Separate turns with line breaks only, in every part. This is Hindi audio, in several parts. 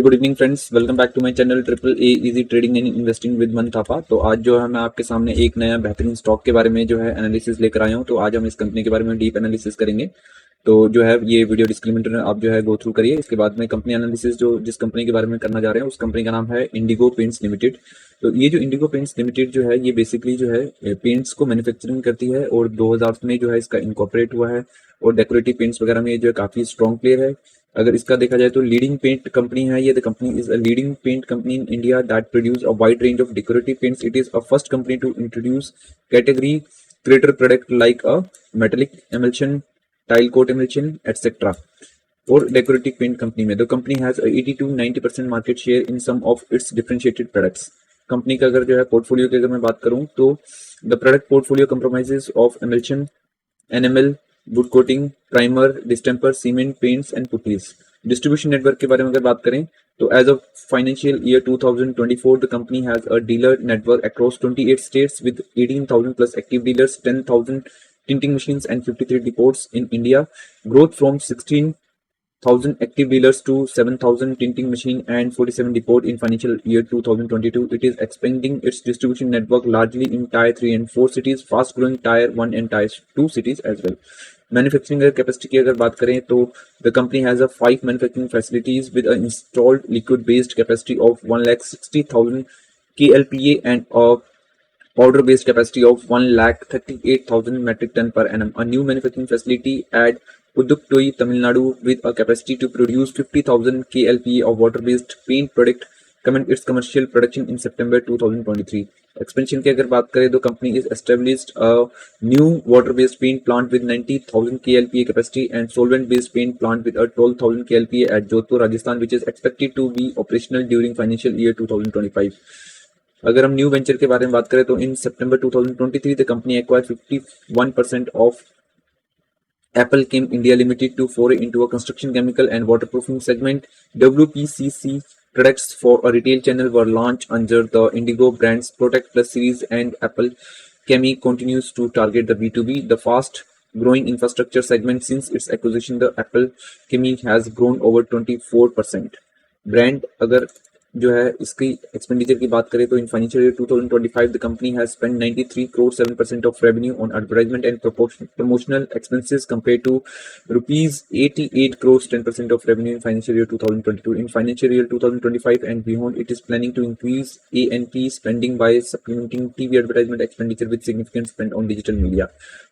Good evening friends, welcome back to my channel triple A easy trading and investing with Man Thapa. तो आज जो है मैं आपके सामने एक नया बेहतरीन स्टॉक के बारे में जो है एनालिसिस लेकर आया हूं। तो आज हम इस कंपनी के बारे में डीप एनालिसिस करेंगे। तो जो है ये वीडियो डिस्क्रिमिनेटर आप जो है गो थ्रू करिए। इसके बाद में कंपनी एनालिसिस जो जिस कंपनी के बारे में करना जा रहे हैं उस कंपनी का नाम है इंडिगो पेंट्स लिमिटेड। तो ये जो इंडिगो पेंट्स लिमिटेड जो है ये बेसिकली जो है पेंट्स को मैन्युफैक्चरिंग करती है और 2000 में जो है इसका इनकॉर्पोरेट हुआ है और डेकोरेटिव पेंट्स वगैरह में जो है काफी स्ट्रॉन्ग प्लेयर है। अगर इसका देखा जाए तो लीडिंग पेंट कंपनी है ये। The company is a leading paint company in India that produce a wide range of decorative paints. It is a first company to introduce category creator product like a metallic emulsion, tile coat emulsion etcetera और डेकोरेटिव पेंट कंपनी में the company has 80 to 90% market share in some of its differentiated products. Company का अगर जो है पोर्टफोलियो की अगर मैं बात करूं तो the product portfolio compromises of emulsion, enamel, wood coating, primer, distemper, cement, paints and putties. Distribution network के बारे में अगर बात करें तो as of financial year 2024 the company has a dealer network across 28 states with 18,000 plus active dealers, 10,000 tinting machines and 53 depots in India. Growth from 16,000 active dealers to 7,000 tinting machine and 47 depot in financial year 2022. It is expanding its distribution network largely in Tier 3 and 4 cities, fast growing Tier 1 and Tier 2 cities as well. Manufacturing capacity की अगर बात करें तो the company has a 5 manufacturing facilities with an installed liquid based capacity of 1,60,000 KLPA and a powder based capacity of 1,38,000 metric ton per annum. A new manufacturing facility at Pudukkottai, Tamil Nadu with a capacity to produce 50,000 KLPA of water based paint product commenced its commercial production in September 2023. Expansion की अगर बात करें तो company is established a new water based paint plant with 90,000 KLPA capacity and solvent based paint plant with 12,000 KLPA at Jodhpur, Rajasthan, which is expected to be operational during financial year 2025. अगर हम न्यू वेंचर के बारे में बात करें तो इन सितंबर 2023 the company acquired 51% of Apple Chem India Limited to foray into a construction chemical and waterproofing segment. WPCC products for a retail channel were launched under the Indigo brand's Protect Plus series, and Apple Chemi continues to target the B2B, the fast growing infrastructure segment. Since its acquisition, the Apple Chemi has grown over 24%. Brand अगर जो है इसकी एक्सपेंडिचर की बात करें तो in financial year 2025 the company has spend 93 crore 7% of revenue on advertisement and promotional expenses compare to rupees 88 crore 10% of revenue in financial year 2022. In financial year 2025 and beyond it is planning to increase A&P spending by supplementing TV advertisement expenditure with significant spend on digital media.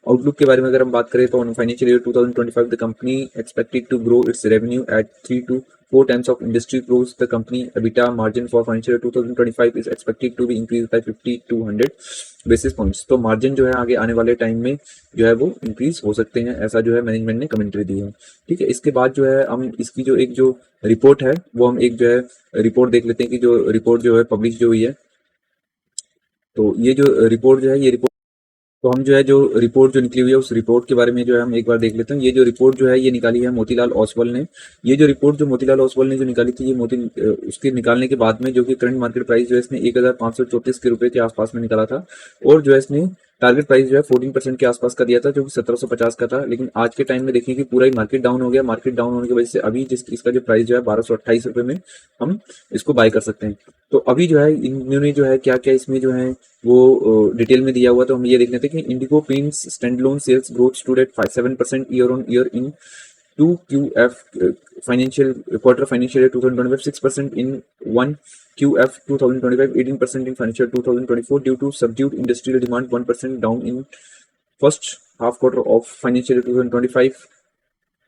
Outlook के बारे में अगर हम बात करें तो in financial year 2025 the company expected to grow its revenue at 3 to 4 times of industry growth. The company EBITDA margin for financial year 2025 is expected to be increased by 50 to 100 basis points. तो मार्जिन जो है आगे आने वाले टाइम में जो है वो इंक्रीज हो सकते हैं, ऐसा जो है मैनेजमेंट ने कमेंट्री दी है. ठीक है, इसके बाद जो है हम इसकी जो एक जो रिपोर्ट है वो हम एक जो है रिपोर्ट देख लेते हैं कि जो रिपोर्ट जो है पब्लिश जो हुई है. तो ये जो रिपोर्ट जो है ये रिपोर्ट तो हम जो है जो रिपोर्ट जो निकली हुई है उस रिपोर्ट के बारे में जो है हम एक बार देख लेते हैं. ये जो रिपोर्ट जो है ये निकाली है मोतीलाल ओसवाल ने. ये जो रिपोर्ट जो मोतीलाल ओसवाल ने जो निकाली थी ये उसके निकालने के बाद में जो कि करंट मार्केट प्राइस जो है इसने 1,534 के रुपए के आसपास में निकाला था और जो है इसने टारगेट प्राइस जो है 14% के आसपास का दिया था जो कि 1750 का था. लेकिन आज के टाइम में देखिए कि पूरा ही मार्केट डाउन हो गया. मार्केट डाउन होने की वजह से अभी इसका जो प्राइस जो है 1228 रुपए में हम इसको बाय कर सकते हैं. तो अभी जो है इन्होंने जो है क्या क्या इसमें जो है वो डिटेल में दिया हुआ. तो हम ये देख लेते हैं कि Indigo Paints standalone sales growth stood at 7% year on year in 2QF financial quarter financial year 2025, 6% in 1QF 2025, 18% in financial 2024 due to subdued industrial demand, 1% down in first half quarter of financial year 2025.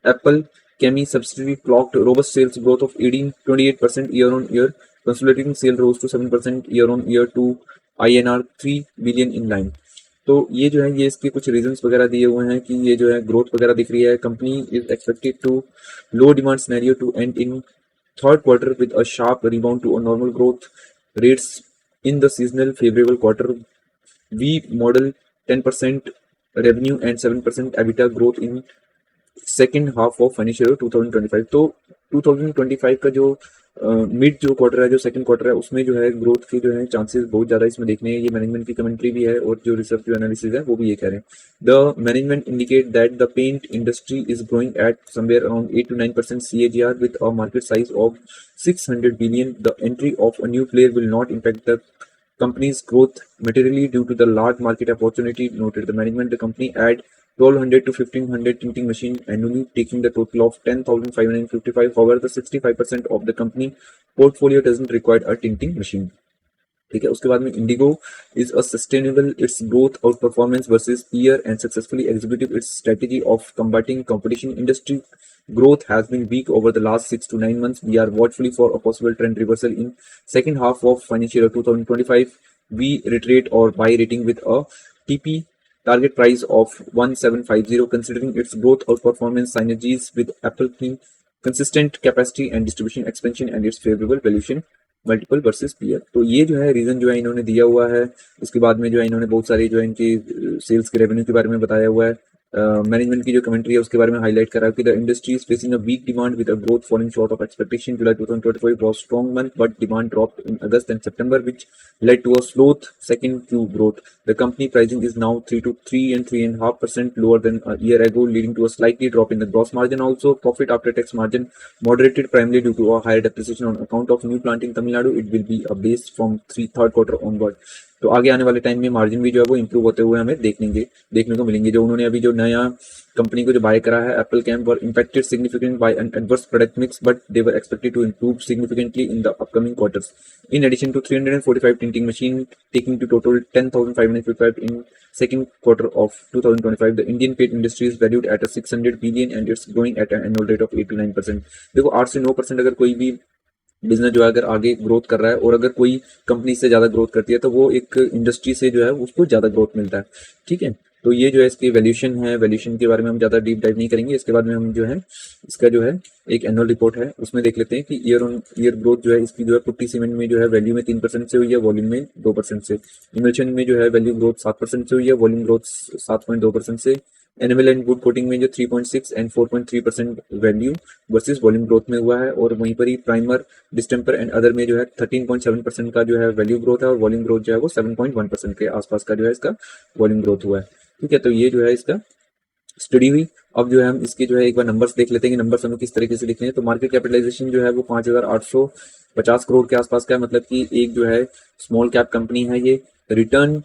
Apple Chemi subsidiary clocked robust sales growth of 28% year on year. Consolidating sales rose to 7% year on year to INR 3 billion in line. तो ये जो है ये इसके कुछ रीजंस वगैरह दिए हुए हैं कि ये जो है ग्रोथ वगैरह दिख रही है. Company is expected to low demand scenario to end in third quarter with a sharp rebound to a normal growth rates in the seasonal favourable quarter. We model 10% revenue and 7% EBITDA growth in second half of financial year 2025. तो 2025 का जो मिड जो क्वार्टर है, जो सेकंड क्वार्टर है, उसमें जो है ग्रोथ के जो है चांसेस बहुत ज्यादा इसमें देखने हैं। ये मैनेजमेंट की कमेंट्री भी है और जो रिसर्च जो एनालिसिस है वो भी ये कह रहे हैं। The management indicate that the paint industry is growing at somewhere around 8 to 9% CAGR with a market size of 600 billion. The entry of a new player will not impact the company's growth materially due to the large market opportunity, noted the management. The company add 1200 to 1500 tinting machine annually, taking the total of 10,555. However, the 65% of the company portfolio doesn't require a tinting machine. ठीक है, उसके बाद में Indigo is a sustainable its growth और performance versus peer and successfully executive its strategy of combating competition industry growth has been weak over the last 6 to 9 months. We are watchfully for a possible trend reversal in second half of financial year 2025. We reiterate our buy rating with a TP target price of 1750, considering its growth or performance synergies with Apple Inc, consistent capacity and distribution expansion and its favorable valuation multiple versus peer. तो ये जो है रीजन जो है इन्होंने दिया हुआ है। उसके बाद में जो है इन्होंने बहुत सारी जो है इनकी सेल्स के रेवेन्यू के बारे में बताया हुआ है। मैनेजमेंट की जो कमेंट्री है उसके बारे में हाईलाइट करा कि the industry is facing a weak demand with a growth falling short of expectation. July 2025 was strong month but demand dropped in August and September which led to a slow second Q growth. The company pricing is now 3 to 3 and 3.5% lower than a year ago, leading to a slightly drop in the gross margin. Also, profit after tax margin moderated primarily due to a higher depreciation on account of new plant in Tamil Nadu. It will be a base from third quarter onward. तो आगे आने वाले टाइम में मार्जिन भी जो है वो इम्प्रूव होते हुए हमें देखने को मिलेंगे। जो उन्होंने अभी जो नया कंपनी को जो बाय करा है Apple came were impacted significantly by an adverse product mix, but they were expected to improve significantly in the upcoming quarters. In addition to 345 tinting machine, taking to total 10,555 in second quarter of 2025, the Indian paint industry is valued at a 600 billion and it's growing at an annual rate of 8 to 9%. देखो 8 से 9% अगर कोई भी बिजनेस जो है अगर आगे ग्रोथ कर रहा है और अगर कोई कंपनी से ज्यादा ग्रोथ करती है तो वो एक इंडस्ट्री से जो है उसको ज्यादा ग्रोथ मिलता है। ठीक है, तो ये जो है इसकी वैल्यूएशन है, वैल्यूएशन के बारे में हम ज्यादा डीप डाइव नहीं करेंगे। इसके बाद में हम जो है इसका जो है एक एनुअल रिपोर्ट है उसमें देख लेते हैं कि ईयर ऑन ईयर ग्रोथ जो है इसकी जो है पुट्टी सीमेंट में जो है वैल्यू में 3% से हुई है, वॉल्यूम में 2% से। इमल्शन में जो है वैल्यू ग्रोथ 7% से हुई है, वॉल्यूम ग्रोथ 7.2% से। एनिमल एंड वुड कोटिंग में जो 3.6 and 4.3% value versus volume growth में हुआ है। और वहीं पर ही प्राइमर डिस्टेम्पर एंड अदर में जो है 13.7% का जो है वैल्यू ग्रोथ है और वॉल्यूम ग्रोथ जो है वो 7.1% के आसपास का जो है इसका वॉल्यूम ग्रोथ हुआ है। ठीक है, तो ये जो है इसका स्टडी हुई। अब जो है हम इसके जो है एक बार नंबर्स देख लेते हैं कि नंबर्स हमें किस तरीके से लिखने हैं। तो मार्केट कैपिटलाइजेशन जो है वो 5,850 करोड़ के आसपास का है, मतलब कि एक जो है स्मॉल कैप कंपनी है ये। रिटर्न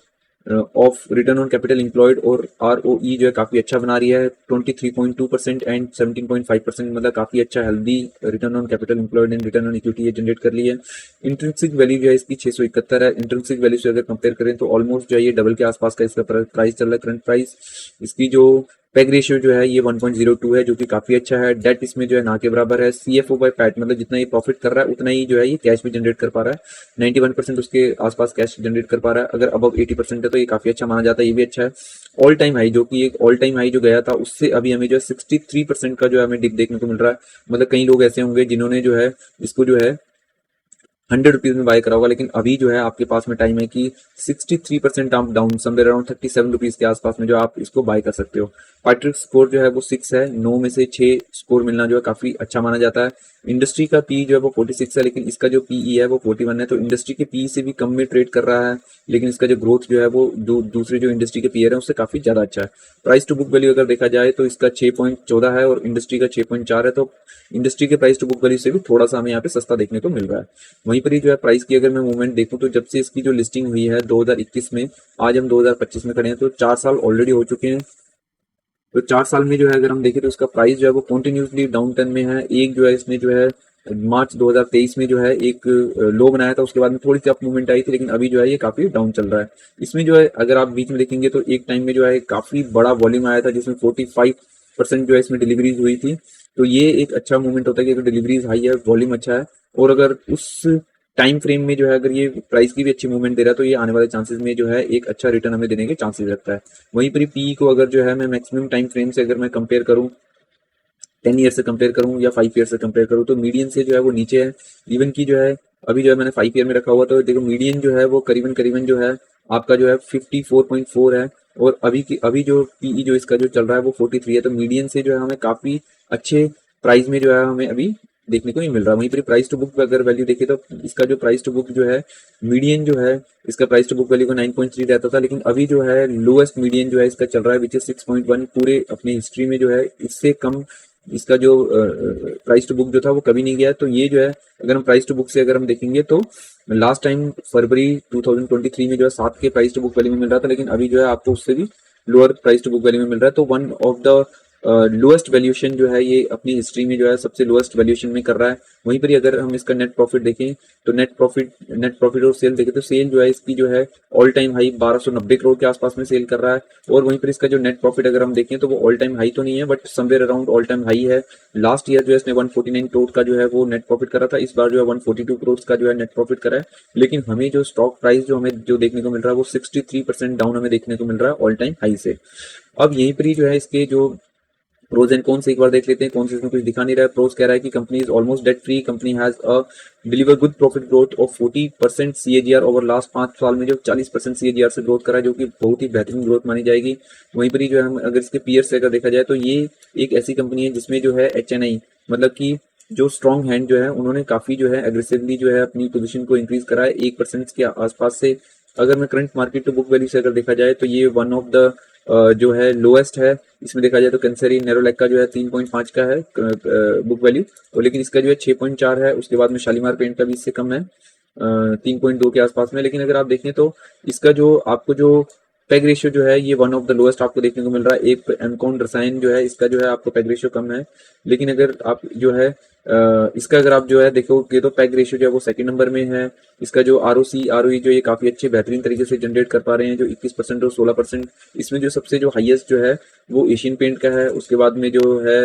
ऑन कैपिटल एम्प्लॉयड और ROE जो है काफी अच्छा बना रही है, 23.2% एंड 17.5%, मतलब काफी अच्छा healthy return on capital employed and return on equity ये जनरेट कर ली है। इंट्रिंसिक वैल्यू जो है इसकी 671 है। इंट्रिंसिक वैल्यू से अगर कंपेयर करें तो ऑलमोस्ट जो है ये डबल के आसपास का इसका प्राइस चल रहा है करंट प्राइस। इसकी जो पैग रेशियो जो है ये 1.02 है जो कि काफी अच्छा है। डेट इसमें जो है ना के बराबर है। CFO बाय पैट, मतलब जितना ये प्रॉफिट कर रहा है उतना ही जो है ये कैश भी जनरेट कर पा रहा है। 91% उसके आसपास कैश जनरेट कर पा रहा है। अगर अबव 80% है तो ये काफी अच्छा माना जाता है, ये भी अच्छा है। ऑल टाइम हाई जो कि एक ऑल टाइम हाई जो गया था उससे अभी हमें जो है 63% का जो है हमें डिप देखने को मिल रहा है। मतलब कई लोग ऐसे होंगे जिन्होंने जो है इसको जो है 100 रुपीज में बाय करा होगा, लेकिन अभी जो है आपके पास में टाइम है कि 63% आप डाउन समवेयर अराउंड 37 रुपीज के आसपास में जो आप इसको बाय कर सकते हो। पाइट्रिक स्कोर जो है वो 6 है, 9 में से 6 स्कोर मिलना जो है काफी अच्छा माना जाता है। इंडस्ट्री का पी जो है वो 46 है, लेकिन इसका जो पीई है वो 41 है, तो इंडस्ट्री के पी से भी कम में ट्रेड कर रहा है, लेकिन इसका जो ग्रोथ जो है वो दूसरे जो इंडस्ट्री के पीयर है उससे काफी ज्यादा अच्छा है। प्राइस टू बुक वैल्यू अगर देखा जाए तो इसका 6.14 है और इंडस्ट्री का 6.4 है, तो इंडस्ट्री के प्राइस टू बुक वैल्यू से भी थोड़ा सा हमें यहाँ पे सस्ता देखने को मिल रहा है। वहीं पर ही जो है प्राइस की अगर मैं मूवमेंट देखूं तो जब से इसकी जो लिस्टिंग हुई है 2021 में, आज हम 2025 में खड़े हैं, तो 4 साल ऑलरेडी हो चुके हैं। तो 4 साल में जो है अगर हम देखें तो इसका प्राइस जो है वो कंटिन्यूसली डाउन टर्न में है। एक जो है इसने जो है मार्च 2023 में जो है एक लो बनाया था, उसके बाद में थोड़ी सी अप मूवमेंट आई थी, लेकिन अभी जो है ये काफी डाउन चल रहा है। इसमें जो है अगर आप बीच में देखेंगे तो एक टाइम में जो है काफी बड़ा वॉल्यूम आया था जिसमें 45% जो है इसमें डिलीवरीज हुई थी। तो ये एक अच्छा मूवमेंट होता है कि अगर डिलीवरीज हाई है, वॉल्यूम अच्छा है, और अगर उस टाइम फ्रेम में जो है अगर ये प्राइस की भी अच्छी मूवमेंट दे रहा है तो ये आने वाले चांसेस में जो है एक अच्छा रिटर्न हमें देने के चांसेस रखता है। वहीं पर पी को अगर जो है मैं मैक्सिमम टाइम फ्रेम से अगर मैं कंपेयर करूं, 10 ईयर से कंपेयर करूं या 5 ईयर से कंपेयर करूं, तो मीडियन से जो है वो नीचे है। इवन की जो है अभी जो है मैंने 5 ईयर में रखा हुआ, तो देखो मीडियन जो है वो करीबन करीबन जो है आपका जो है 54.4 है, और अभी जो पीई जो इसका जो चल रहा है वो 43 है। तो मीडियन से जो है हमें काफी अच्छे प्राइस में जो है हमें अभी देखने को नहीं मिल रहा। वहीं पर प्राइस टू बुक अगर वैल्यू देखें तो इसका जो प्राइस टू बुक जो है मीडियन जो है इसका प्राइस टू बुक वैल्यू का 9.3 रहता था, लेकिन अभी जो है लोएस्ट मीडियन जो है इसका चल रहा है विच इज 6.1। पूरे अपनी हिस्ट्री में जो है इससे कम इसका जो प्राइस टू बुक जो था वो कभी नहीं गया। तो ये जो है अगर हम प्राइस टू बुक से अगर हम देखेंगे तो लास्ट टाइम फरवरी 2023 में जो है 7 के प्राइस टू बुक वैल्यू में मिल रहा था, लेकिन अभी जो है आपको उससे भी lower price to book value में मिल रहा है। तो one of the lowest valuation जो है ये अपनी हिस्ट्री में जो है सबसे लोएस्ट वैल्यूएशन में कर रहा है। वहीं पर अगर हम इसका नेट प्रॉफिट देखें तो नेट प्रॉफिट और सेल देखें तो सेल जो है इसकी जो है ऑल टाइम हाई 1290 करोड़ के आसपास में सेल कर रहा है। और वहीं पर इसका जो नेट प्रॉफिट अगर हम देखें तो वो ऑल टाइम हाई तो नहीं है but somewhere around all time high है। लास्ट ईयर जो है इसने 149 करोड़ का जो है वो नेट प्रॉफिट करा था, इस बार जो है 142 करोड़ का जो है नेट प्रॉफिट करा है। लेकिन हमें जो स्टॉक प्राइस जो हमें जो देखने को मिल रहा है वो 63% डाउन हमें देखने को मिल रहा है ऑल टाइम हाई से। अब यहीं पर ही जो है इसके जो प्रोज एंड कॉन्स एक बार देख लेते हैं। कौन से इसमें कुछ दिखा नहीं रहा है। प्रोज कह रहा है कि company is almost debt free, company has a deliver good profit growth of 40% CAGR over last 5 साल में जो 40% CAGR से ग्रोथ करा है, जो कि बहुत ही बेहतरीन ग्रोथ मानी जाएगी। वहीं पर ही जो है हम अगर इसके पीयर से अगर देखा जाए तो ये एक ऐसी कंपनी है जिसमें जो है HNI मतलब कि जो स्ट्रॉन्ग हैंड जो है उन्होंने काफी जो है एग्रेसिवली जो है अपनी पोजीशन को इंक्रीज करा है 1% के आसपास से। अगर मैं current market to book value से अगर देखा जाए तो ये वन ऑफ द जो है लोएस्ट है। इसमें देखा जाए तो कैंसरी नेरोलैक का जो है 3.5 का है बुक वैल्यू, और लेकिन इसका जो है 6.4 है। उसके बाद में शालीमार पेंट का भी इससे कम है 3.2 के आसपास में। लेकिन अगर आप देखें तो इसका जो आपको जो पैग रेशियो जो है ये वन ऑफ द लोएस्ट आपको देखने को मिल रहा है। एक एमकॉन रसायन जो है इसका जो है आपको पैग रेशियो कम है, लेकिन अगर आप जो है इसका अगर आप जो है देखोगे तो पैग रेशियो जो है वो सेकंड नंबर में है। इसका जो ROC ROE जो ये काफी अच्छे बेहतरीन तरीके से जनरेट कर पा रहे हैं जो 21% और 16%। इसमें जो सबसे जो हाईएस्ट जो है वो एशियन पेंट का है। उसके बाद में जो है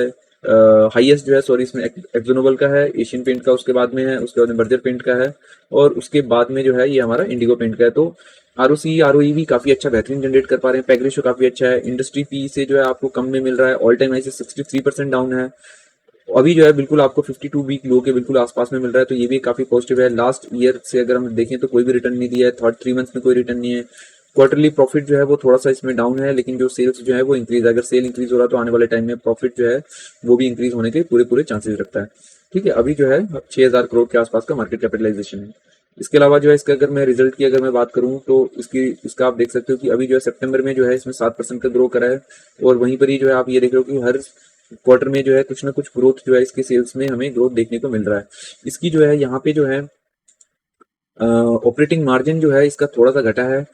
हाईएस्ट जो है सॉरी इसमें एक्जोनोबल का है, एशियन पेंट का उसके बाद में है, उसके बाद में बर्जर पेंट का है, और उसके बाद में जो है ये हमारा इंडिगो पेंट का है। तो ROC ROE भी काफी अच्छा बेहतरीन जनरेट कर पा रहे हैं। पैग रेशियो काफी अच्छा है। इंडस्ट्री पी से जो है आपको कम में मिल रहा है, ऑल टाइम हाई से 63% डाउन है। अभी जो है बिल्कुल आपको 52 वीक लो के बिल्कुल आसपास में मिल रहा है, तो ये भी काफी पॉजिटिव है। लास्ट ईयर से अगर हम देखें तो कोई भी रिटर्न नहीं दिया है, थर्ड 3 मंथ्स में कोई रिटर्न नहीं है। क्वार्टरली प्रॉफिट जो है वो थोड़ा सा इसमें डाउन है, लेकिन जो सेल्स जो है वो इंक्रीज है। अगर सेल इंक्रीज हो रहा है तो आने वाले टाइम में प्रॉफिट जो है वो भी इंक्रीज होने के पूरे पूरे चांसेस रखता है। ठीक है, अभी जो है 6000 करोड़ के आसपास का मार्केट कैपिटलाइजेशन है। इसके अलावा जो है इसका अगर मैं रिजल्ट की अगर मैं बात करूं तो इसका आप देख सकते हो कि अभी जो है सितंबर में जो है इसमें 7% का ग्रो करा है, और वहीं पर ही जो है आप ये देख रहे हो कि हर क्वार्टर में जो है कुछ ना कुछ ग्रोथ जो है इसके सेल्स में हमें ग्रोथ देखने को मिल रहा है। इसकी जो है यहाँ पे जो है ऑपरेटिंग मार्जिन जो है इसका थोड़ा सा घटा है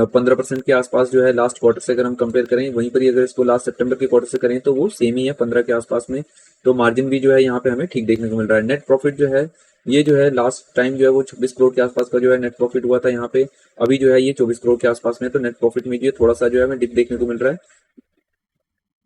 15% के आसपास जो है लास्ट क्वार्टर से अगर हम कंपेयर करें। वहीं पर ही अगर इसको लास्ट सितंबर के क्वार्टर से करें तो वो सेम ही है 15 के आसपास में। तो मार्जिन भी जो है यहाँ पे हमें ठीक देखने को मिल रहा है। नेट प्रॉफिट जो है ये जो है लास्ट टाइम जो है वो 26 करोड़ के आसपास का जो है नेट प्रॉफिट हुआ था यहाँ पे, अभी जो है ये 24 करोड़ के आसपास में। तो नेट प्रॉफिट में जो थोड़ा सा जो है हमें डिप देखने को मिल रहा है।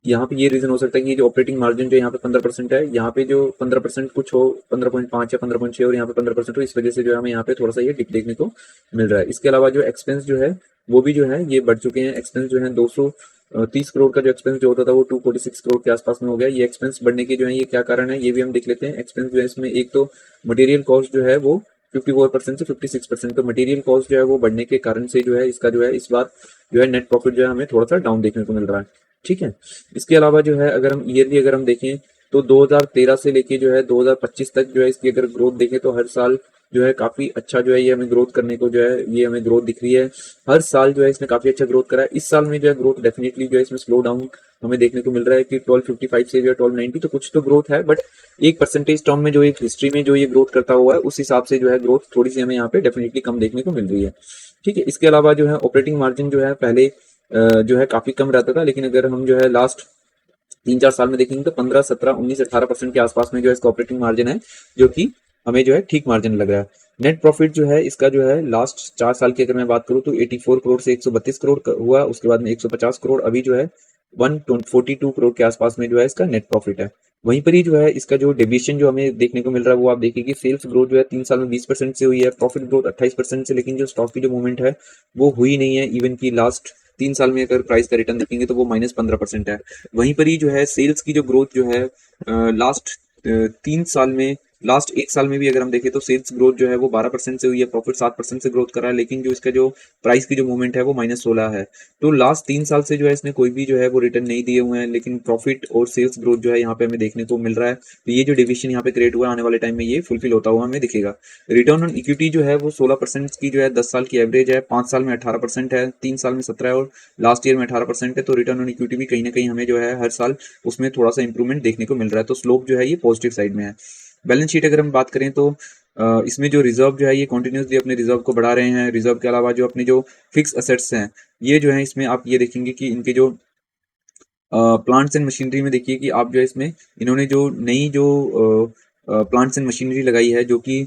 यहाँ पे ये रीजन हो सकता है कि जो ऑपरेटिंग मार्जिन जो यहाँ पे 15% है, यहाँ पे जो 15% कुछ हो 15.5 या 15.6 और यहाँ पे 15% हो, इस वजह से जो है हमें यहाँ पे थोड़ा सा ये डिप देखने को मिल रहा है। इसके अलावा जो एक्सपेंस जो है वो भी जो है ये बढ़ चुके हैं। एक्सपेंस जो है 230 करोड़ का जो एक्सपेंस जो होता था वो 246 करोड़ के आसपास में हो गया। ये एक्सपेंस बढ़ने के जो है ये क्या कारण है ये भी हम देख लेते हैं। एक्सपेंस जो है इसमें एक तो मटेरियल कॉस्ट जो है वो 54% से 56%, तो मटेरियल कॉस्ट जो है वो बढ़ने के कारण से जो है इसका जो है इस बार जो है नेट प्रॉफिट जो है हमें थोड़ा सा डाउन देखने को मिल रहा है। ठीक है, इसके अलावा जो है अगर हम ईयरली अगर हम देखें तो 2013 से लेके जो है 2025 तक जो है इसकी अगर ग्रोथ देखें तो हर साल जो है काफी अच्छा जो है ये हमें ग्रोथ करने को जो है ये हमें ग्रोथ दिख रही है। हर साल जो है इसने काफी अच्छा ग्रोथ करा है। इस साल में जो है ग्रोथ डेफिनेटली जो है इसमें स्लो डाउन हमें देखने को मिल रहा है कि 1255 से जो है 1290, तो कुछ तो ग्रोथ है बट एक परसेंटेज टर्म में जो एक हिस्ट्री में जो ये ग्रोथ करता हुआ है उस हिसाब से जो है ग्रोथ थोड़ी सी हमें यहाँ पे डेफिनेटली कम देखने को मिल रही है। ठीक है, इसके अलावा जो है ऑपरेटिंग मार्जिन जो है पहले जो है काफी कम रहता था, लेकिन अगर हम जो है लास्ट 3-4 साल में देखेंगे तो 15, 17, 19, 18% के आसपास में जो है इसका ऑपरेटिंग मार्जिन है, जो कि हमें जो है ठीक मार्जिन लग रहा है। नेट प्रॉफिट जो है इसका जो है लास्ट 4 साल की अगर मैं बात करूं तो 84 करोड़ से 132 करोड़ हुआ, उसके बाद में 150 करोड़, अभी जो है 142 करोड़ के आसपास में जो है इसका नेट प्रॉफिट है। वहीं पर ही जो है इसका जो डेविएशन जो हमें देखने को मिल रहा है वो आप देखिए कि सेल्स ग्रोथ जो है 3 साल में 20% से हुई है, प्रॉफिट ग्रोथ 28% से, लेकिन जो स्टॉक की जो मूवमेंट है वो हुई नहीं है। इवन की लास्ट 3 साल में अगर प्राइस का रिटर्न देखेंगे तो वो -15% है। वहीं पर ही जो है सेल्स की जो ग्रोथ जो है लास्ट 3 साल में लास्ट एक साल में भी अगर हम देखें तो सेल्स ग्रोथ जो है वो 12% से हुई है, प्रॉफिट 7% से ग्रोथ कर रहा है, लेकिन जो इसका जो प्राइस की जो मूवमेंट है वो -16 है। तो लास्ट 3 साल से जो है इसने कोई भी जो है वो रिटर्न नहीं दिए हुए हैं, लेकिन प्रॉफिट और सेल्स ग्रोथ जो है यहाँ पे हमें देखने को मिल रहा है। तो ये जो डिविजन यहाँ पे क्रिएट हुआ है आने वाले टाइम में ये फुलफिल होता हुआ हमें दिखेगा। रिटर्न ऑन इक्विटी जो है वो 16% की जो है 10 साल की एवरेज है, 5 साल में 18% है, 3 साल में 17 है और लास्ट ईयर में 18% है। तो रिटर्न ऑन इक्विटी भी कहीं ना कहीं हमें जो है हर साल उसमें थोड़ा सा इंप्रूवमेंट देखने को मिल रहा है। तो स्लोप जो है ये पॉजिटिव साइड में है। बैलेंस शीट अगर हम बात करें तो इसमें जो रिजर्व जो है ये कंटिन्यूसली अपने रिजर्व को बढ़ा रहे हैं। रिजर्व के अलावा जो अपने जो फिक्स असेट्स हैं ये जो है इसमें आप ये देखेंगे कि इनके जो प्लांट्स एंड मशीनरी में देखिए कि आप जो है इसमें इन्होंने जो नई जो प्लांट्स एंड मशीनरी लगाई है जो कि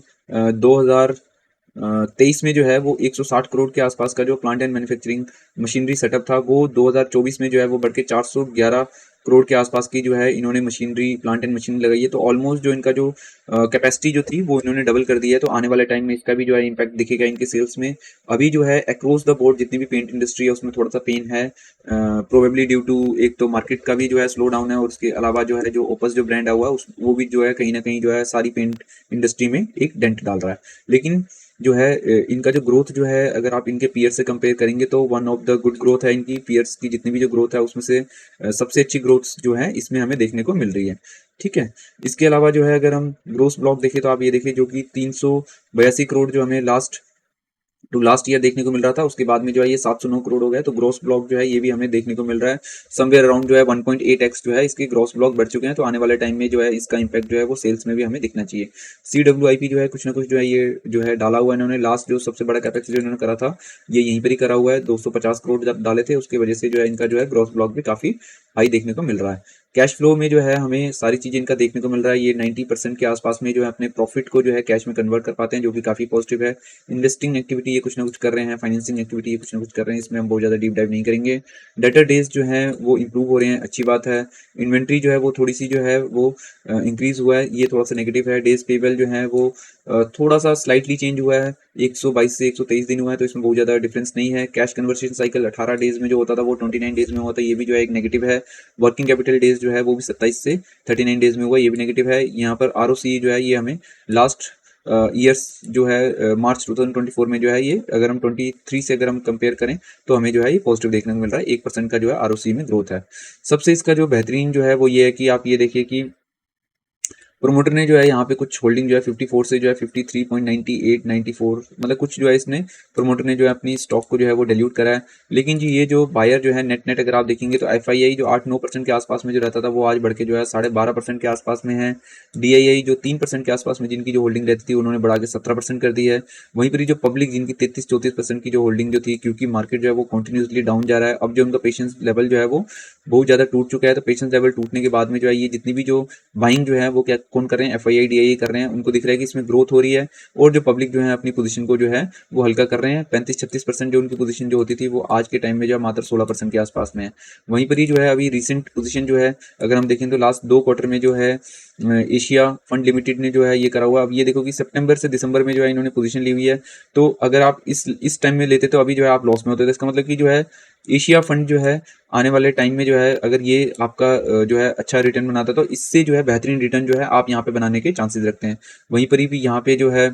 2023 में जो है वो 160 करोड़ के आसपास का जो plant and manufacturing machinery setup था, वो 2024 में जो है वो बढ़ के 411 करोड़ के आसपास की जो है इन्होंने मशीनरी प्लांट एंड मशीनरी लगाई है। तो ऑलमोस्ट जो इनका जो कैपेसिटी जो थी वो इन्होंने डबल कर दी है। तो आने वाले टाइम में इसका भी जो है इम्पैक्ट दिखेगा इनके सेल्स में। अभी जो है अक्रॉस द बोर्ड जितनी भी पेंट इंडस्ट्री है उसमें थोड़ा सा पेन है, प्रोबेबली ड्यू टू एक तो मार्केट का भी जो है स्लो डाउन है, और उसके अलावा जो है जो ओपस जो ब्रांड हुआ है वो भी जो है कहीं ना कहीं जो है सारी पेंट इंडस्ट्री में एक डेंट डाल रहा है। लेकिन जो है इनका जो ग्रोथ जो है अगर आप इनके पीयर से कंपेयर करेंगे तो one of the good growth है इनकी। पीयर्स की जितनी भी जो ग्रोथ है उसमें से सबसे अच्छी ग्रोथ जो है इसमें हमें देखने को मिल रही है। ठीक है, इसके अलावा जो है अगर हम ग्रोस ब्लॉक देखें तो आप ये देखिए जो कि 382 करोड़ जो हमें लास्ट ईयर देखने को मिल रहा था, उसके बाद में जो है ये 709 करोड़ हो गया। तो ग्रोस ब्लॉक जो है ये भी हमें देखने को मिल रहा है समवेयर अराउंड जो है 1.8x जो है इसके ग्रोस ब्लॉक बढ़ चुके हैं। तो आने वाले टाइम में जो है इसका इंपैक्ट जो है वो सेल्स में भी हमें दिखना चाहिए। CWIP जो है कुछ ना कुछ जो है ये जो है डाला हुआ है इन्होंने। लास्ट जो सबसे बड़ा कैपेक्स जो इन्होंने करा था ये यहीं पर ही करा हुआ है, 250 करोड़ जब डाले थे उसकी वजह से जो है इनका जो है ग्रोस ब्लॉक भी काफी हाई देखने को मिल रहा है। कैश फ्लो में जो है हमें सारी चीजें इनका देखने को मिल रहा है। ये 90% के आसपास में जो है अपने प्रॉफिट को जो है कैश में कन्वर्ट कर पाते हैं, जो कि काफी पॉजिटिव है। इन्वेस्टिंग एक्टिविटी ये कुछ ना कुछ कर रहे हैं, फाइनेंसिंग एक्टिविटी ये कुछ ना कुछ कर रहे हैं, इसमें हम बहुत ज्यादा डीप डाइव नहीं करेंगे। डेटर डेज जो है वो इंप्रूव हो रहे हैं, अच्छी बात है। इन्वेंट्री जो है वो थोड़ी सी जो है वो इंक्रीज हुआ है, ये थोड़ा सा नेगेटिव है। डेज पेबल जो है वो थोड़ा सा स्लाइटली चेंज हुआ है, 122 से 123 दिन हुआ है, तो इसमें बहुत ज्यादा डिफरेंस नहीं है। कैश कन्वर्सेशन साइकिल 18 डेज में जो होता था वो 29 डेज में हुआ था, ये भी जो है एक नेगेटिव है। वर्किंग कैपिटल डेज जो है वो भी 27 से 39 डेज में हुआ, ये भी नेगेटिव है। यहाँ पर ROC जो है ये हमें लास्ट ईयर्स जो है मार्च 2024 में जो है ये अगर हम 23 से अगर हम कंपेयर करें तो हमें जो है ये पॉजिटिव देखने को मिल रहा है, 1% का जो है ROC में ग्रोथ है। सबसे इसका जो बेहतरीन जो है वो ये है कि आप ये देखिए कि प्रोमोटर ने जो है यहाँ पे कुछ होल्डिंग जो है 54 से जो है 53.98 94 मतलब कुछ जो है इसने प्रोमोटर ने जो है अपनी स्टॉक को जो है वो डिल्यूट करा है। लेकिन जी ये जो बायर जो है नेट अगर आप देखेंगे तो FII जो 8-9% के आसपास में जो रहता था वो आज बढ़ के जो है 12.5% के आसपास में है। DII जो 3% के आसपास में जिनकी जो होल्डिंग रहती थी उन्होंने बढ़ा के 17% कर दी है। वहीं पर जो पब्लिक जिनकी 33-34% की जो होल्डिंग जो थी, क्योंकि मार्केट जो है वो कंटिन्यूसली डाउन जा रहा है, अब जो उनका पेशेंस लेवल जो है वो बहुत ज्यादा टूट चुका है। तो पेशेंस लेवल टूटने के बाद में जो है ये जितनी भी जो बाइंग जो है वो क्या कौन कर रहे हैं, FII DII कर रहे हैं। उनको दिख रहा है कि इसमें ग्रोथ हो रही है, और जो पब्लिक जो है अपनी पोजीशन को जो है वो हल्का कर रहे हैं। 35-36% जो उनकी पोजीशन जो होती थी वो आज के टाइम में जो है मात्र 16% के आसपास में है। वहीं पर ही जो है अभी रिसेंट पोजीशन जो है अगर हम देखें तो लास्ट 2 क्वार्टर में जो है एशिया फंड लिमिटेड ने जो है ये करा हुआ। अब ये देखो कि सितंबर से दिसंबर में जो है इन्होंने पोजीशन ली हुई है, तो अगर आप इस टाइम में लेते तो अभी जो है आप लॉस में होते। तो इसका मतलब कि जो है एशिया फंड जो है आने वाले टाइम में जो है अगर ये आपका जो है अच्छा रिटर्न बनाता तो इससे जो है बेहतरीन रिटर्न जो है आप यहाँ पे बनाने के चांसेस रखते हैं। वहीं पर ही भी यहाँ पे जो है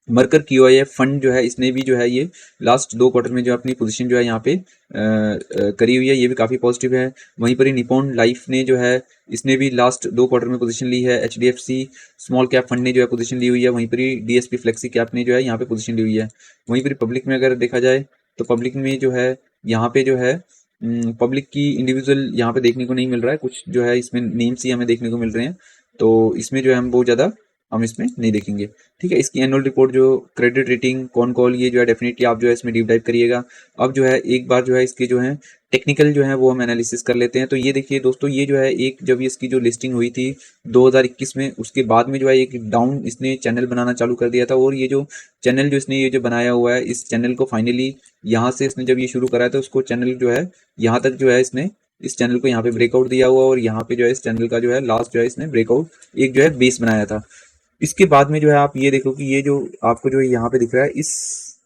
मरकर QIF फंड जो है इसने भी जो है ये लास्ट 2 क्वार्टर में जो अपनी पोजीशन जो है यहाँ पे करी हुई है, ये भी काफ़ी पॉजिटिव है। वहीं पर ही निपॉन लाइफ ने जो है इसने भी लास्ट 2 क्वार्टर में पोजीशन ली है। HDFC स्मॉल कैप फंड ने जो है पोजीशन ली हुई है। वहीं पर ही DSP फ्लेक्सी कैप ने जो है यहाँ पे पोजीशन ली हुई है। वहीं पर पब्लिक में अगर देखा जाए तो पब्लिक में जो है यहाँ पे जो है पब्लिक की इंडिविजुअल यहाँ पे देखने को नहीं मिल रहा है, कुछ जो है इसमें नेम्स ही हमें देखने को मिल रहे हैं, तो इसमें जो है हम बहुत ज़्यादा हम इसमें नहीं देखेंगे। ठीक है, इसकी एनुअल रिपोर्ट जो क्रेडिट रेटिंग कौन कॉल ये जो है डेफिनेटली आप जो है इसमें डीप डाइव करिएगा। अब जो है एक बार जो है इसके जो है टेक्निकल जो है वो हम एनालिसिस कर लेते हैं। तो ये देखिए दोस्तों, ये जो है एक जब इसकी जो लिस्टिंग हुई थी 2021 में, उसके बाद में जो है एक डाउन इसने चैनल बनाना चालू कर दिया था, और ये जो चैनल जो इसने ये जो बनाया हुआ है इस चैनल को फाइनली यहाँ से इसने जब ये शुरू करा था उसको चैनल जो है यहाँ तक जो है इसने इस चैनल को यहाँ पे ब्रेकआउट दिया हुआ, और यहाँ पे जो है इस चैनल का जो है लास्ट जो है इसने ब्रेकआउट एक जो है बेस बनाया था। इसके बाद में जो है आप ये देखो कि ये जो आपको जो यहाँ पे दिख रहा है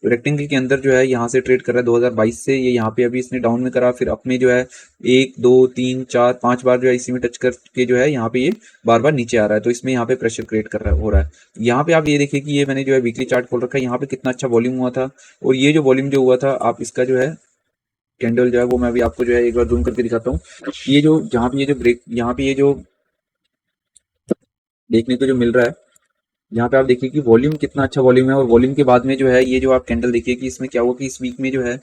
तो रेक्टेंगल के अंदर जो है यहाँ से ट्रेड कर रहा है 2022 से, ये यहाँ पे अभी इसने डाउन में करा, फिर अपने जो है 1 2 3 4 5 बार जो है इसी में टच करके जो है यहाँ पे ये बार बार नीचे आ रहा है, तो इसमें यहाँ पे प्रेशर क्रिएट कर रहा हो रहा है। यहाँ पे आप ये देखिए कि ये मैंने जो है वीकली चार्ट खोल रखा है, यहाँ पे कितना अच्छा वॉल्यूम हुआ था, और ये जो वॉल्यूम जो हुआ था आप इसका जो है कैंडल जो है वो मैं अभी आपको जो है एक बार जूम करके दिखाता हूँ। ये जो जहाँ पे ये जो ब्रेक, यहाँ पे ये जो देखने को जो मिल रहा है, यहाँ पे आप देखिए कि वॉल्यूम कितना अच्छा वॉल्यूम है, और वॉल्यूम के बाद में जो है ये जो आप कैंडल देखिए कि इसमें क्या हुआ कि इस वीक में जो है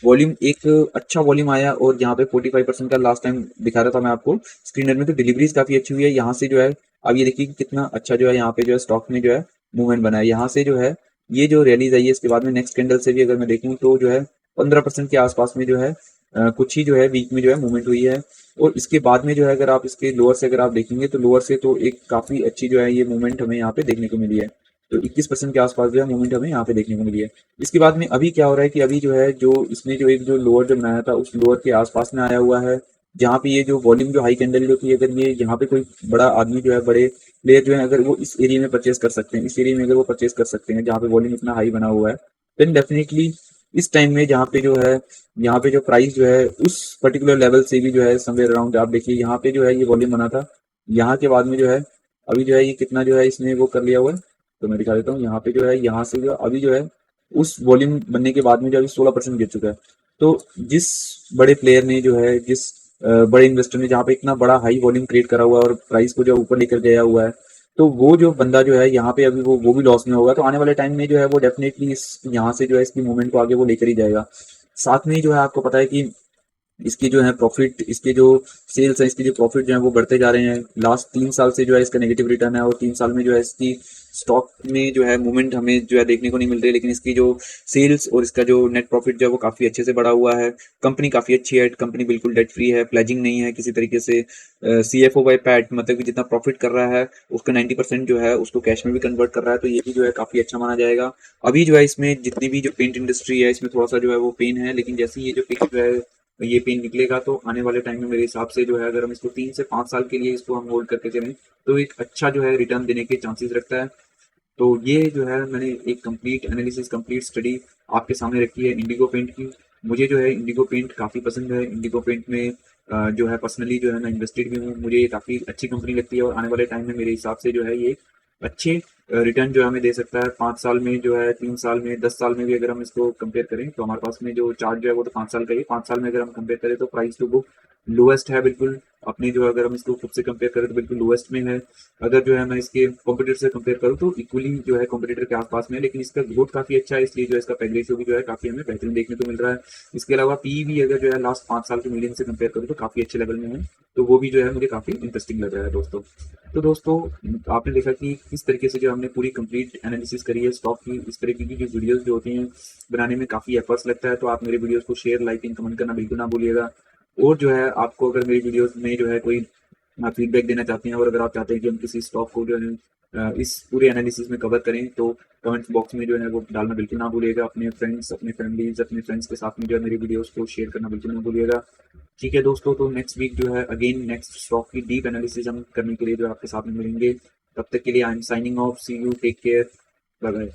वॉल्यूम एक अच्छा वॉल्यूम आया, और यहाँ पे 45% का लास्ट टाइम दिखा रहा था मैं आपको स्क्रीनर में, तो डिलीवरीज काफी अच्छी हुई है यहाँ से जो है। अब ये देखिए कि कितना अच्छा जो है यहाँ पे जो है स्टॉक में जो है मूवमेंट बना है, यहाँ से जो है ये जो रैलीज आई है इसके बाद में नेक्स्ट कैंडल से भी अगर मैं देखूँ तो जो है 15% के आसपास में जो है कुछ ही जो है वीक में जो है मूवमेंट हुई है। और इसके बाद में जो है अगर आप इसके लोअर से अगर आप देखेंगे तो लोअर से तो एक काफी अच्छी जो है ये मूवमेंट हमें यहाँ पे देखने को मिली है, तो 21% के आसपास जो है मूवमेंट हमें यहाँ पे देखने को मिली है। इसके बाद में अभी क्या हो रहा है कि अभी जो है जो इसने जो एक जो लोअर जो बनाया था उस लोअर के आसपास में आया हुआ है, जहाँ पे ये जो वॉल्यूम जो हाई कैंडल जो थी, अगर ये यहाँ पे कोई बड़ा आदमी जो है बड़े प्लेयर जो है अगर वो इस एरिया में परचेस कर सकते हैं, इस एरिया में अगर वो परचेस कर सकते हैं जहाँ पे वॉल्यूम इतना हाई बना हुआ है, देन डेफिनेटली इस टाइम में जहाँ पे जो है यहाँ पे जो प्राइस जो है उस पर्टिकुलर लेवल से भी जो है समवेयर अराउंड आप देखिए यहाँ पे जो है ये वॉल्यूम बना था, यहाँ के बाद में जो है अभी जो है ये कितना जो है इसने वो कर लिया हुआ है, तो मैं दिखा देता हूँ यहाँ पे जो है यहाँ से जो अभी जो है उस वॉल्यूम बनने के बाद में जो अभी 16% गिर चुका है। तो जिस बड़े प्लेयर ने जो है जिस बड़े इन्वेस्टर ने जहाँ पे इतना बड़ा हाई वॉल्यूम क्रिएट करा हुआ है और प्राइस को जो ऊपर लेकर गया हुआ है, तो वो जो बंदा जो है यहाँ पे अभी वो भी लॉस में होगा, तो आने वाले टाइम में जो है वो डेफिनेटली इस यहाँ से जो है इसकी मूवमेंट को आगे वो लेकर ही जाएगा। साथ में ही जो है आपको पता है कि इसकी जो है प्रॉफिट, इसके जो सेल्स है, इसके जो प्रॉफिट जो है वो बढ़ते जा रहे हैं। लास्ट 3 साल से जो है इसका नेगेटिव रिटर्न है, और 3 साल में जो है इसकी स्टॉक में जो है मूवमेंट हमें जो है देखने को नहीं मिल रही, लेकिन इसकी जो सेल्स और इसका जो नेट प्रॉफिट जो है वो काफी अच्छे से बढ़ा हुआ है। कंपनी काफी अच्छी है, कंपनी बिल्कुल डेट फ्री है, प्लेजिंग नहीं है किसी तरीके से। CFO बाय पैट मतलब कि जितना प्रॉफिट कर रहा है उसका 90% जो है उसको कैश में भी कन्वर्ट कर रहा है, तो ये भी जो है काफी अच्छा माना जाएगा। अभी जो है इसमें जितनी भी जो पेंट इंडस्ट्री है इसमें थोड़ा सा जो है वो पेन है, लेकिन जैसे ही ये जो पेन जो है ये पेन निकलेगा तो आने वाले टाइम में मेरे हिसाब से जो है अगर हम इसको 3 से 5 साल के लिए इसको हम होल्ड करके चलें तो एक अच्छा जो है रिटर्न देने के चांसेस रखता है। तो ये जो है मैंने एक कंप्लीट एनालिसिस, कंप्लीट स्टडी आपके सामने रखी है इंडिगो पेंट की। मुझे जो है इंडिगो पेंट काफ़ी पसंद है, इंडिगो पेंट में जो है पर्सनली जो है मैं इन्वेस्टेड भी हूँ, मुझे ये काफ़ी अच्छी कंपनी लगती है, और आने वाले टाइम में मेरे हिसाब से जो है ये अच्छे रिटर्न जो है हमें दे सकता है। 5 साल में जो है, 3 साल में, 10 साल में भी अगर हम इसको कंपेयर करें तो हमारे पास में जो चार्ट जो है वो तो 5 साल का ही, 5 साल में अगर हम कंपेयर करें तो प्राइस टू बुक लोएस्ट है बिल्कुल अपने, जो अगर हम इसको खुद से कंपेयर करें तो बिल्कुल लोएस्ट में है। अगर जो है मैं इसके कॉम्पिटिटर से कंपेयर करूँ तो इक्वली जो है कॉम्पिटिटर के आसपास में है, लेकिन इसका ग्रोथ काफी अच्छा है, इसलिए जो है इसका पैग रेशियो भी जो है काफी हमें बेहतरीन देखने को मिल रहा है। इसके अलावा पी भी अगर जो है लास्ट 5 साल के मीडियन से कंपेयर करूँ तो काफी अच्छे लेवल में है, तो वो भी जो है मुझे काफी इंटरेस्टिंग लग रहा है दोस्तों। तो दोस्तों आपने देखा कि किस तरीके से जो हमने पूरी कंप्लीट एनालिसिस करी है स्टॉक की। इस तरीके की जो वीडियोस जो होती हैं बनाने में काफी एफर्ट्स लगता है, तो आप मेरे वीडियोस को शेयर, लाइक एंड कमेंट करना बिल्कुल ना भूलिएगा। और जो है आपको अगर मेरी वीडियोस में जो है कोई फीडबैक देना चाहते हैं, और अगर आप चाहते हैं कि हम किसी स्टॉक को जो है इस पूरे एनालिसिस में कवर करें तो कमेंट बॉक्स में जो है वो डालना बिल्कुल ना भूलिएगा। अपने फ्रेंड्स, अपने फैमिलीज, अपने फ्रेंड्स के साथ में जो है मेरी वीडियोस को शेयर करना बिल्कुल ना भूलिएगा। ठीक है दोस्तों, तो नेक्स्ट वीक जो है अगेन नेक्स्ट स्टॉक की डीप एनालिसिस हम करने के लिए जो आपके साथ में मिलेंगे। तब तक के लिए I am signing off, see you, take care, bye bye.